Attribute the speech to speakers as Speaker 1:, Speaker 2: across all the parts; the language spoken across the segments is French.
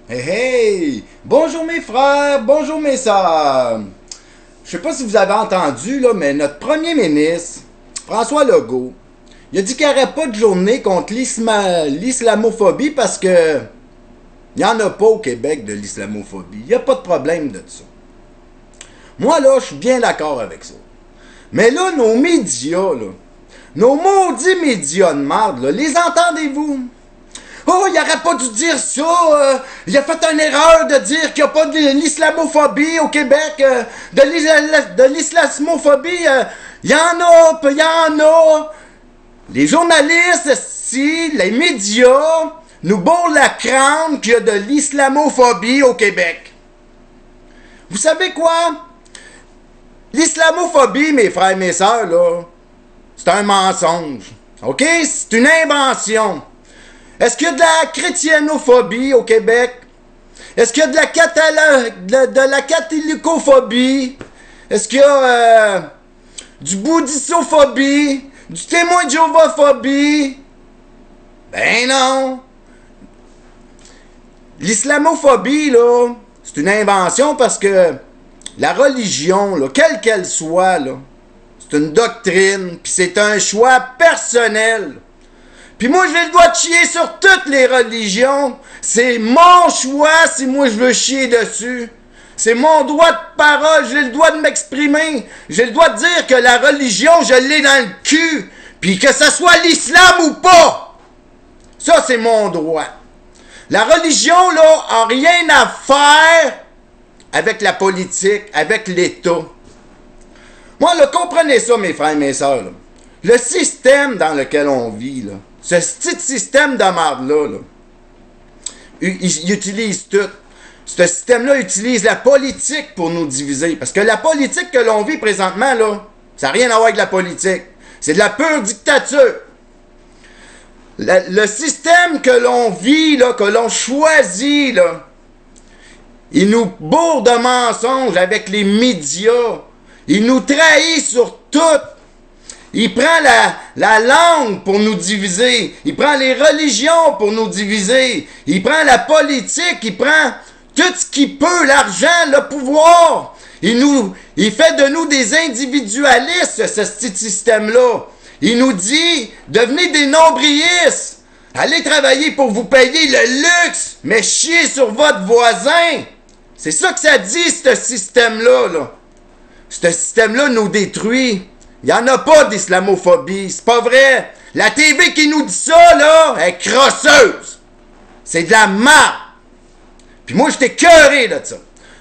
Speaker 1: Hey hey! Bonjour mes frères, bonjour mes sœurs! Je sais pas si vous avez entendu, là, mais notre premier ministre, François Legault, il a dit qu'il n'y aurait pas de journée contre l'islamophobie parce que il n'y en a pas au Québec de l'islamophobie. Il n'y a pas de problème de ça. Moi, là, je suis bien d'accord avec ça. Mais là, nos médias, là, nos maudits médias de marde, là, les entendez-vous? Oh, il n'aurait pas dû dire ça. Il a fait une erreur de dire qu'il n'y a pas de l'islamophobie au Québec. De l'islamophobie, il y en a, puis il y en a. Les journalistes, si, les médias, nous bourrent la crâne qu'il y a de l'islamophobie au Québec. Vous savez quoi? L'islamophobie, mes frères et mes sœurs, là, c'est un mensonge. OK? C'est une invention. Est-ce qu'il y a de la chrétianophobie au Québec? Est-ce qu'il y a de la catholicophobie? Est-ce qu'il y a du bouddhisophobie? Du témoin de Jéhovah-phobie? Ben non! L'islamophobie, là, c'est une invention parce que la religion, là, quelle qu'elle soit, là, c'est une doctrine, puis c'est un choix personnel. Puis moi, j'ai le droit de chier sur toutes les religions. C'est mon choix si moi je veux chier dessus. C'est mon droit de parole, j'ai le droit de m'exprimer. J'ai le droit de dire que la religion, je l'ai dans le cul. Puis que ce soit l'islam ou pas. Ça, c'est mon droit. La religion, là, a rien à faire avec la politique, avec l'État. Moi, là, comprenez ça, mes frères et mes sœurs. Là. Le système dans lequel on vit, là, ce petit système de marde-là, là, il utilise tout. Ce système-là utilise la politique pour nous diviser. Parce que la politique que l'on vit présentement, là, ça n'a rien à voir avec la politique. C'est de la pure dictature. Le système que l'on vit, là, que l'on choisit, là, il nous bourre de mensonges avec les médias. Il nous trahit sur tout. Il prend la langue pour nous diviser. Il prend les religions pour nous diviser. Il prend la politique. Il prend tout ce qu'il peut, l'argent, le pouvoir. Il fait de nous des individualistes, ce système-là. Il nous dit, devenez des nombrilistes. Allez travailler pour vous payer le luxe, mais chier sur votre voisin. C'est ça que ça dit, ce système-là. Là. Ce système-là nous détruit. Il n'y en a pas d'islamophobie. C'est pas vrai. La TV qui nous dit ça, là, est crosseuse. C'est de la marde. Puis moi, j'étais écœuré de ça.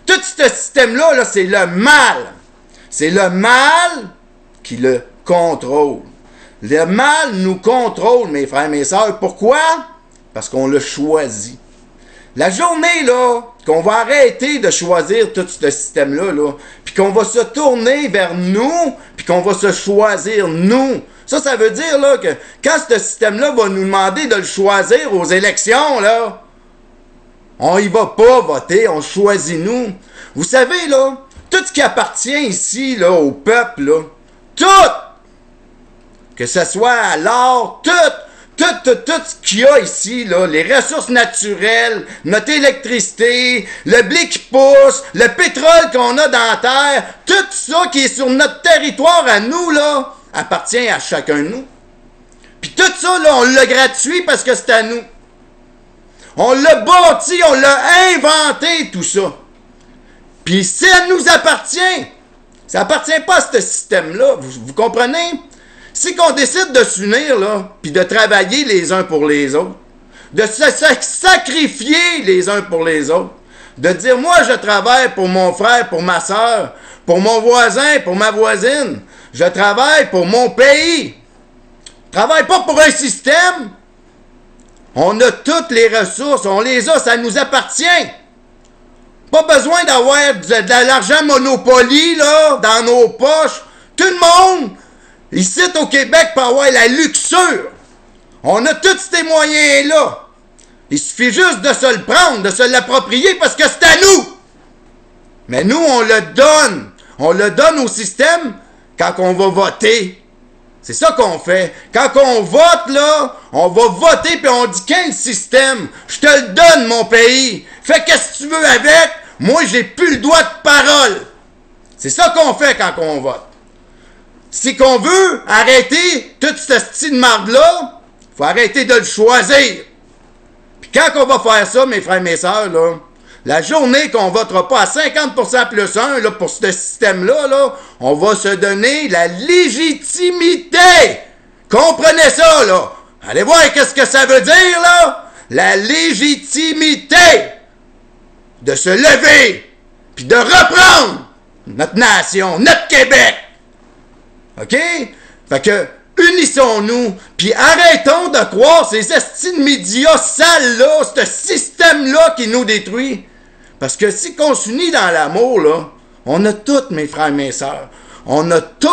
Speaker 1: Tout ce système-là, là, c'est le mal. C'est le mal qui le contrôle. Le mal nous contrôle, mes frères et mes sœurs. Pourquoi? Parce qu'on l'a choisi. La journée, là, qu'on va arrêter de choisir tout ce système-là, là, puis qu'on va se tourner vers nous, puis qu'on va se choisir nous. Ça veut dire, là, que quand ce système-là va nous demander de le choisir aux élections, là, on y va pas voter, on choisit nous. Vous savez, là, tout ce qui appartient ici, là, au peuple, là, tout, que ce soit à l'art, tout ce qu'il y a ici, là, les ressources naturelles, notre électricité, le blé qui pousse, le pétrole qu'on a dans la terre, tout ça qui est sur notre territoire à nous, là, appartient à chacun de nous. Puis tout ça, là, on l'a gratuit parce que c'est à nous. On l'a bâti, on l'a inventé, tout ça. Puis ça nous appartient. Ça appartient pas à ce système-là, vous comprenez? Si qu'on décide de s'unir, là, puis de travailler les uns pour les autres, de se sacrifier les uns pour les autres, de dire, moi, je travaille pour mon frère, pour ma soeur, pour mon voisin, pour ma voisine, je travaille pour mon pays. Je travaille pas pour un système. On a toutes les ressources, on les a, ça nous appartient. Pas besoin d'avoir de l'argent Monopoly, là, dans nos poches. Tout le monde, ici au Québec, peut avoir la luxure. On a tous ces moyens-là. Il suffit juste de se le prendre, de se l'approprier parce que c'est à nous. Mais nous, on le donne. On le donne au système quand on va voter. C'est ça qu'on fait. Quand on vote, là, on va voter puis on dit quel système? Je te le donne, mon pays. Fais qu'est-ce que tu veux avec. Moi, j'ai plus le droit de parole. C'est ça qu'on fait quand on vote. Si qu'on veut arrêter toute cette style de marde-là, il faut arrêter de le choisir. Puis quand on va faire ça, mes frères et mes sœurs, là, la journée qu'on votera pas à 50% plus 1 là, pour ce système-là, là, on va se donner la légitimité. Comprenez ça, là. Allez voir qu'est-ce que ça veut dire, là. La légitimité de se lever puis de reprendre notre nation, notre Québec. OK? Fait que, unissons-nous, puis arrêtons de croire ces estis de médias sales-là, ce système-là qui nous détruit. Parce que si on s'unit dans l'amour, là, on a tout, mes frères et mes sœurs. On a tout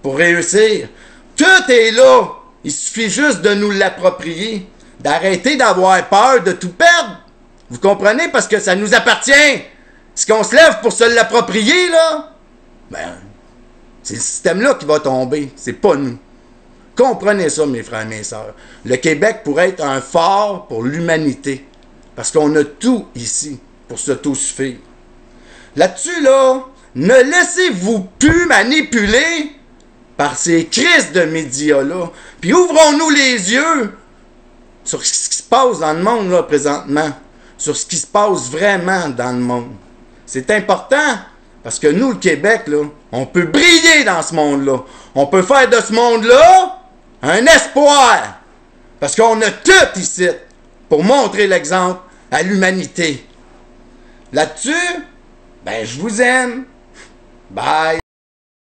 Speaker 1: pour réussir. Tout est là. Il suffit juste de nous l'approprier. D'arrêter d'avoir peur de tout perdre. Vous comprenez? Parce que ça nous appartient. Si on se lève pour se l'approprier, là, ben, c'est le système-là qui va tomber. C'est pas nous. Comprenez ça, mes frères et mes sœurs. Le Québec pourrait être un phare pour l'humanité. Parce qu'on a tout ici pour s'autosuffire. Là-dessus, là, ne laissez-vous plus manipuler par ces crises de médias-là. Puis ouvrons-nous les yeux sur ce qui se passe dans le monde, là, présentement. Sur ce qui se passe vraiment dans le monde. C'est important, parce que nous, le Québec, là, on peut briller dans ce monde-là. On peut faire de ce monde-là un espoir. Parce qu'on a tout ici pour montrer l'exemple à l'humanité. Là-dessus, ben, je vous aime. Bye.